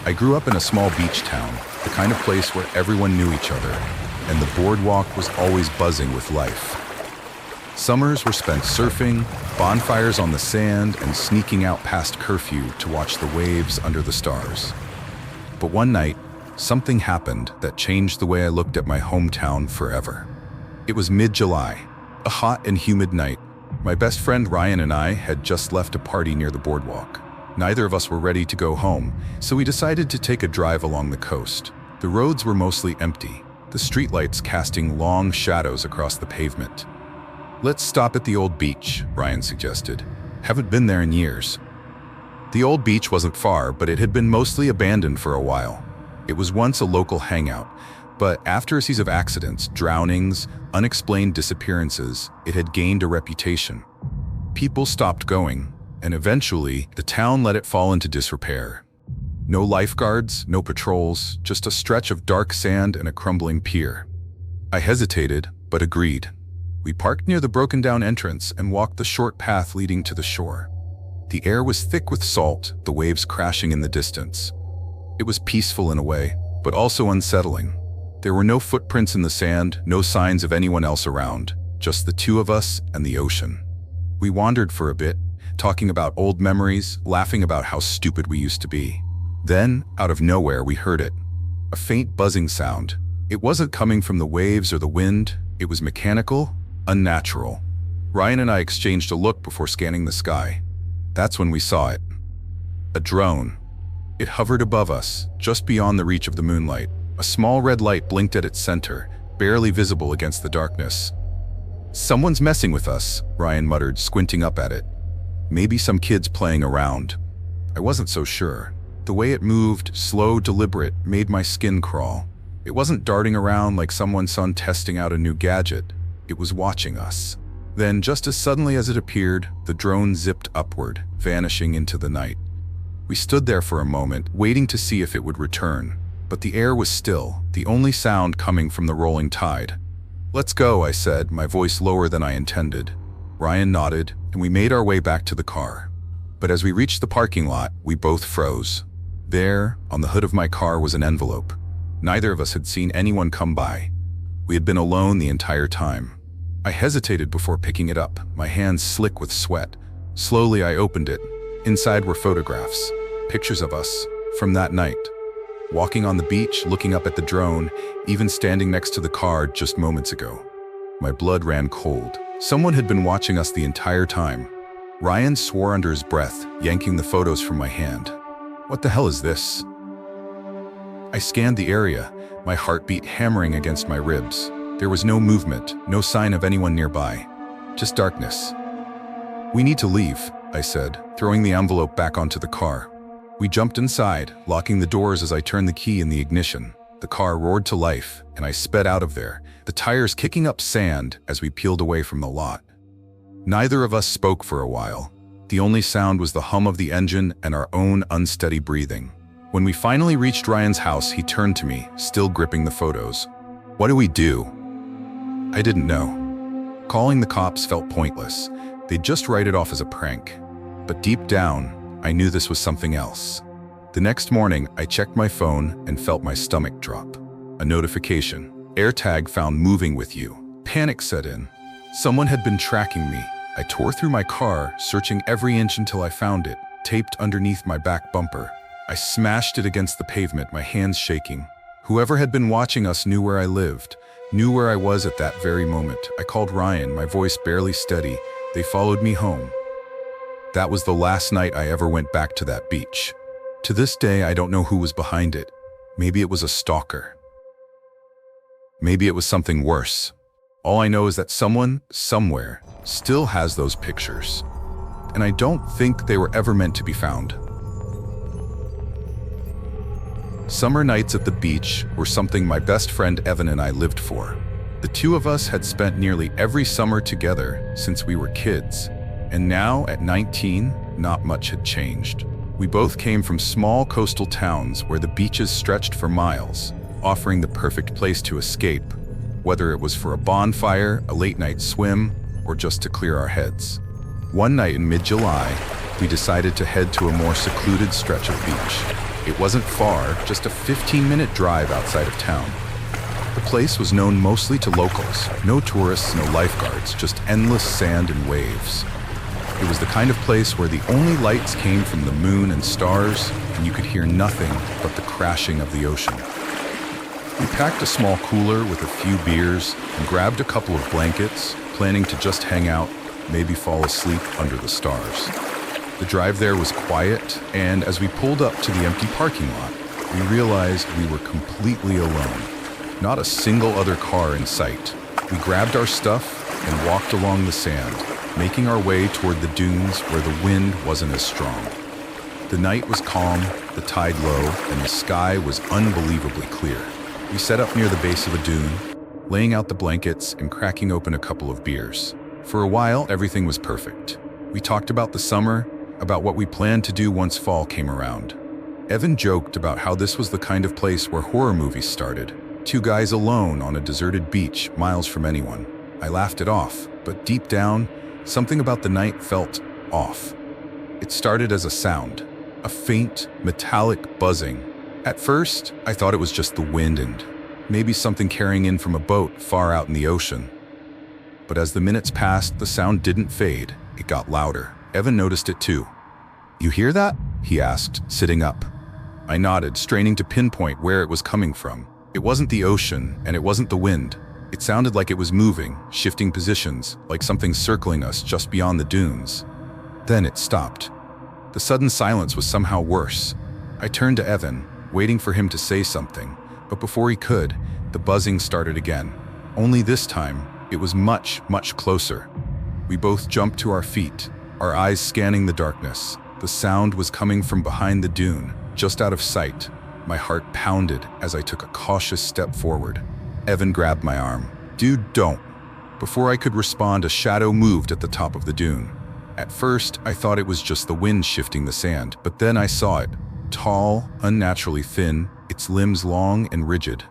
I grew up in a small beach town, the kind of place where everyone knew each other, and the boardwalk was always buzzing with life. Summers were spent surfing, bonfires on the sand, and sneaking out past curfew to watch the waves under the stars. But one night, something happened that changed the way I looked at my hometown forever. It was mid-July, a hot and humid night. My best friend Ryan and I had just left a party near the boardwalk. Neither of us were ready to go home, so we decided to take a drive along the coast. The roads were mostly empty, the streetlights casting long shadows across the pavement. "Let's stop at the old beach," Ryan suggested. "Haven't been there in years." The old beach wasn't far, but it had been mostly abandoned for a while. It was once a local hangout, but after a series of accidents, drownings, unexplained disappearances, it had gained a reputation. People stopped going, and eventually, the town let it fall into disrepair. No lifeguards, no patrols, just a stretch of dark sand and a crumbling pier. I hesitated, but agreed. We parked near the broken-down entrance and walked the short path leading to the shore. The air was thick with salt, the waves crashing in the distance. It was peaceful in a way, but also unsettling. There were no footprints in the sand, no signs of anyone else around, just the two of us and the ocean. We wandered for a bit, talking about old memories, laughing about how stupid we used to be. Then, out of nowhere, we heard it. A faint buzzing sound. It wasn't coming from the waves or the wind. It was mechanical, unnatural. Ryan and I exchanged a look before scanning the sky. That's when we saw it. A drone. It hovered above us, just beyond the reach of the moonlight. A small red light blinked at its center, barely visible against the darkness. "Someone's messing with us," Ryan muttered, squinting up at it. "Maybe some kids playing around." I wasn't so sure. The way it moved, slow, deliberate, made my skin crawl. It wasn't darting around like someone's son testing out a new gadget. It was watching us. Then, just as suddenly as it appeared, the drone zipped upward, vanishing into the night. We stood there for a moment, waiting to see if it would return. But the air was still, the only sound coming from the rolling tide. "Let's go," I said, my voice lower than I intended. Ryan nodded, and we made our way back to the car. But as we reached the parking lot, we both froze. There, on the hood of my car, was an envelope. Neither of us had seen anyone come by. We had been alone the entire time. I hesitated before picking it up, my hands slick with sweat. Slowly, I opened it. Inside were photographs, pictures of us, from that night. Walking on the beach, looking up at the drone, even standing next to the car just moments ago. My blood ran cold. Someone had been watching us the entire time. Ryan swore under his breath, yanking the photos from my hand. "What the hell is this?" I scanned the area, my heartbeat hammering against my ribs. There was no movement, no sign of anyone nearby, just darkness. "We need to leave," I said, throwing the envelope back onto the car. We jumped inside, locking the doors as I turned the key in the ignition. The car roared to life, and I sped out of there, the tires kicking up sand as we peeled away from the lot. Neither of us spoke for a while. The only sound was the hum of the engine and our own unsteady breathing. When we finally reached Ryan's house, he turned to me, still gripping the photos. "What do we do?" I didn't know. Calling the cops felt pointless. They'd just write it off as a prank. But deep down, I knew this was something else. The next morning, I checked my phone and felt my stomach drop. A notification. "AirTag found moving with you." Panic set in. Someone had been tracking me. I tore through my car, searching every inch until I found it, taped underneath my back bumper. I smashed it against the pavement, my hands shaking. Whoever had been watching us knew where I lived, knew where I was at that very moment. I called Ryan, my voice barely steady. They followed me home. That was the last night I ever went back to that beach. To this day, I don't know who was behind it. Maybe it was a stalker. Maybe it was something worse. All I know is that someone, somewhere, still has those pictures. And I don't think they were ever meant to be found. Summer nights at the beach were something my best friend Evan and I lived for. The two of us had spent nearly every summer together since we were kids. And now, at 19, not much had changed. We both came from small coastal towns where the beaches stretched for miles, offering the perfect place to escape, whether it was for a bonfire, a late-night swim, or just to clear our heads. One night in mid-July, we decided to head to a more secluded stretch of beach. It wasn't far, just a 15-minute drive outside of town. The place was known mostly to locals. No tourists, no lifeguards, just endless sand and waves. It was the kind of place where the only lights came from the moon and stars, and you could hear nothing but the crashing of the ocean. We packed a small cooler with a few beers and grabbed a couple of blankets, planning to just hang out, maybe fall asleep under the stars. The drive there was quiet, and as we pulled up to the empty parking lot, we realized we were completely alone. Not a single other car in sight. We grabbed our stuff and walked along the sand, making our way toward the dunes where the wind wasn't as strong. The night was calm, the tide low, and the sky was unbelievably clear. We set up near the base of a dune, laying out the blankets and cracking open a couple of beers. For a while, everything was perfect. We talked about the summer, about what we planned to do once fall came around. Evan joked about how this was the kind of place where horror movies started. Two guys alone on a deserted beach, miles from anyone. I laughed it off, but deep down, something about the night felt off. It started as a sound, a faint, metallic buzzing. At first, I thought it was just the wind and maybe something carrying in from a boat far out in the ocean. But as the minutes passed, the sound didn't fade. It got louder. Evan noticed it too. "You hear that?" he asked, sitting up. I nodded, straining to pinpoint where it was coming from. It wasn't the ocean, and it wasn't the wind. It sounded like it was moving, shifting positions, like something circling us just beyond the dunes. Then it stopped. The sudden silence was somehow worse. I turned to Evan, waiting for him to say something, but before he could, the buzzing started again. Only this time, it was much, much closer. We both jumped to our feet, our eyes scanning the darkness. The sound was coming from behind the dune, just out of sight. My heart pounded as I took a cautious step forward. Evan grabbed my arm. "Dude, don't." Before I could respond, a shadow moved at the top of the dune. At first, I thought it was just the wind shifting the sand, but then I saw it. Tall, unnaturally thin, its limbs long and rigid.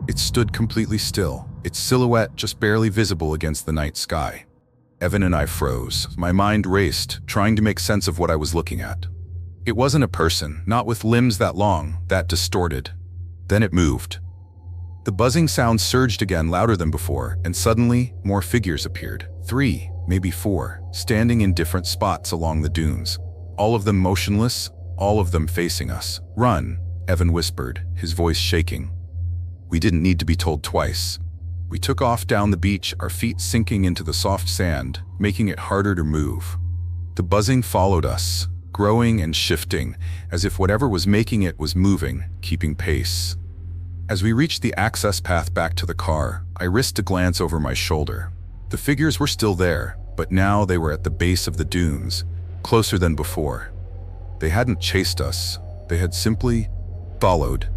It stood completely still, its silhouette just barely visible against the night sky. Evan and I froze. My mind raced, trying to make sense of what I was looking at. It wasn't a person, not with limbs that long, that distorted. Then it moved. The buzzing sound surged again, louder than before, and suddenly, more figures appeared. 3, maybe 4, standing in different spots along the dunes. All of them motionless, all of them facing us. "Run," Evan whispered, his voice shaking. We didn't need to be told twice. We took off down the beach, our feet sinking into the soft sand, making it harder to move. The buzzing followed us, growing and shifting, as if whatever was making it was moving, keeping pace. As we reached the access path back to the car, I risked a glance over my shoulder. The figures were still there, but now they were at the base of the dunes, closer than before. They hadn't chased us, they had simply followed.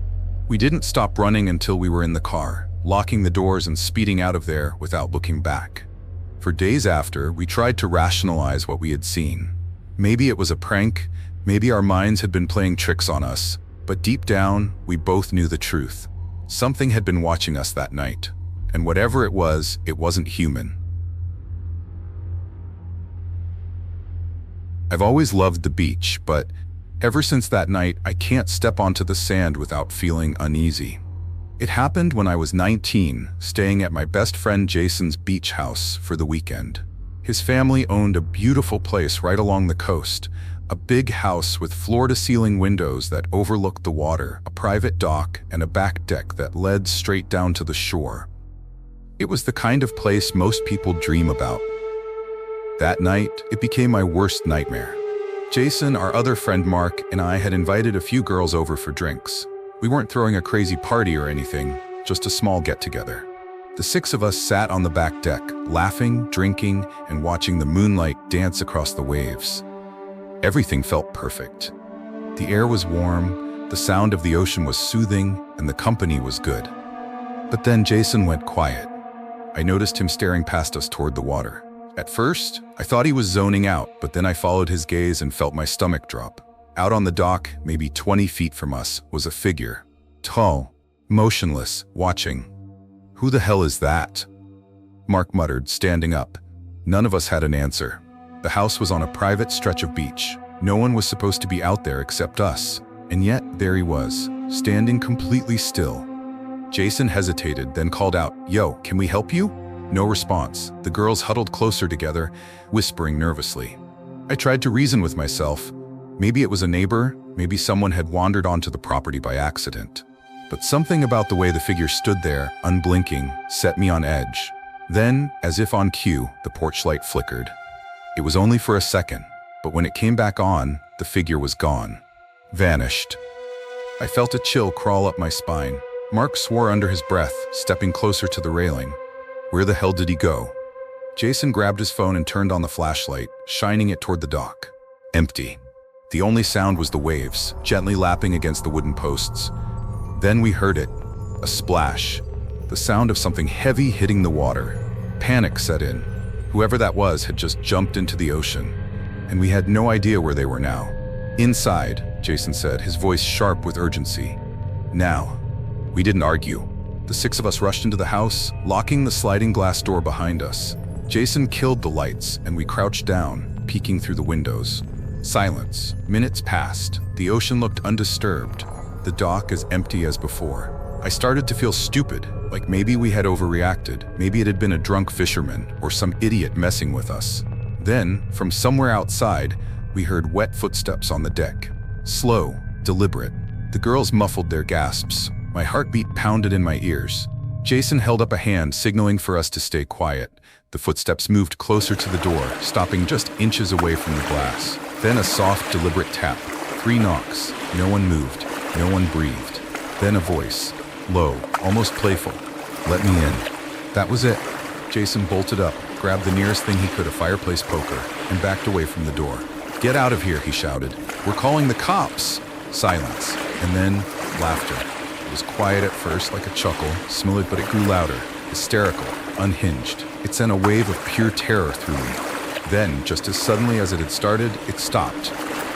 We didn't stop running until we were in the car, locking the doors and speeding out of there without looking back. For days after, we tried to rationalize what we had seen. Maybe it was a prank, maybe our minds had been playing tricks on us, but deep down, we both knew the truth. Something had been watching us that night, and whatever it wasn't human. I've always loved the beach, but ever since that night, I can't step onto the sand without feeling uneasy. It happened when I was 19, staying at my best friend Jason's beach house for the weekend. His family owned a beautiful place right along the coast, a big house with floor-to-ceiling windows that overlooked the water, a private dock, and a back deck that led straight down to the shore. It was the kind of place most people dream about. That night, it became my worst nightmare. Jason, our other friend Mark, and I had invited a few girls over for drinks. We weren't throwing a crazy party or anything, just a small get-together. The 6 of us sat on the back deck, laughing, drinking, and watching the moonlight dance across the waves. Everything felt perfect. The air was warm, the sound of the ocean was soothing, and the company was good. But then Jason went quiet. I noticed him staring past us toward the water. At first, I thought he was zoning out, but then I followed his gaze and felt my stomach drop. Out on the dock, maybe 20 feet from us, was a figure. Tall, motionless, watching. "Who the hell is that?" Mark muttered, standing up. None of us had an answer. The house was on a private stretch of beach. No one was supposed to be out there except us. And yet, there he was, standing completely still. Jason hesitated, then called out, "Yo, can we help you?" No response. The girls huddled closer together, whispering nervously. I tried to reason with myself. Maybe it was a neighbor, maybe someone had wandered onto the property by accident. But something about the way the figure stood there, unblinking, set me on edge. Then, as if on cue, the porch light flickered. It was only for a second, but when it came back on, the figure was gone. Vanished. I felt a chill crawl up my spine. Mark swore under his breath, stepping closer to the railing. Where the hell did he go? Jason grabbed his phone and turned on the flashlight, shining it toward the dock. Empty. The only sound was the waves, gently lapping against the wooden posts. Then we heard it. A splash. The sound of something heavy hitting the water. Panic set in. Whoever that was had just jumped into the ocean, and we had no idea where they were now. "Inside," Jason said, his voice sharp with urgency. "Now." We didn't argue. The six of us rushed into the house, locking the sliding glass door behind us. Jason killed the lights, and we crouched down, peeking through the windows. Silence. Minutes passed. The ocean looked undisturbed. The dock as empty as before. I started to feel stupid, like maybe we had overreacted. Maybe it had been a drunk fisherman or some idiot messing with us. Then, from somewhere outside, we heard wet footsteps on the deck. Slow, deliberate. The girls muffled their gasps. My heartbeat pounded in my ears. Jason held up a hand, signaling for us to stay quiet. The footsteps moved closer to the door, stopping just inches away from the glass. Then a soft, deliberate tap. 3 knocks. No one moved. No one breathed. Then a voice. Low, almost playful. "Let me in." That was it. Jason bolted up, grabbed the nearest thing he could, a fireplace poker, and backed away from the door. "Get out of here," he shouted. "We're calling the cops." Silence. And then laughter. It was quiet at first, like a chuckle, smothered, but it grew louder, hysterical, unhinged. It sent a wave of pure terror through me. Then, just as suddenly as it had started, it stopped.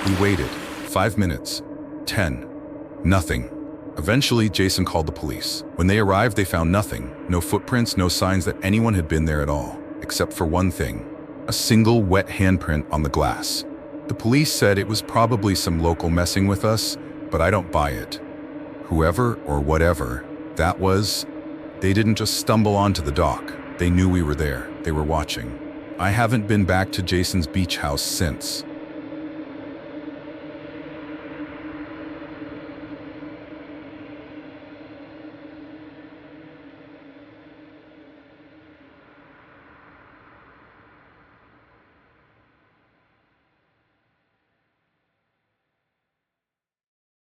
We waited. 5 minutes. 10. Nothing. Eventually, Jason called the police. When they arrived, they found nothing. No footprints, no signs that anyone had been there at all. Except for one thing. A single wet handprint on the glass. The police said it was probably some local messing with us, but I don't buy it. Whoever or whatever that was, they didn't just stumble onto the dock. They knew we were there. They were watching. I haven't been back to Jason's beach house since.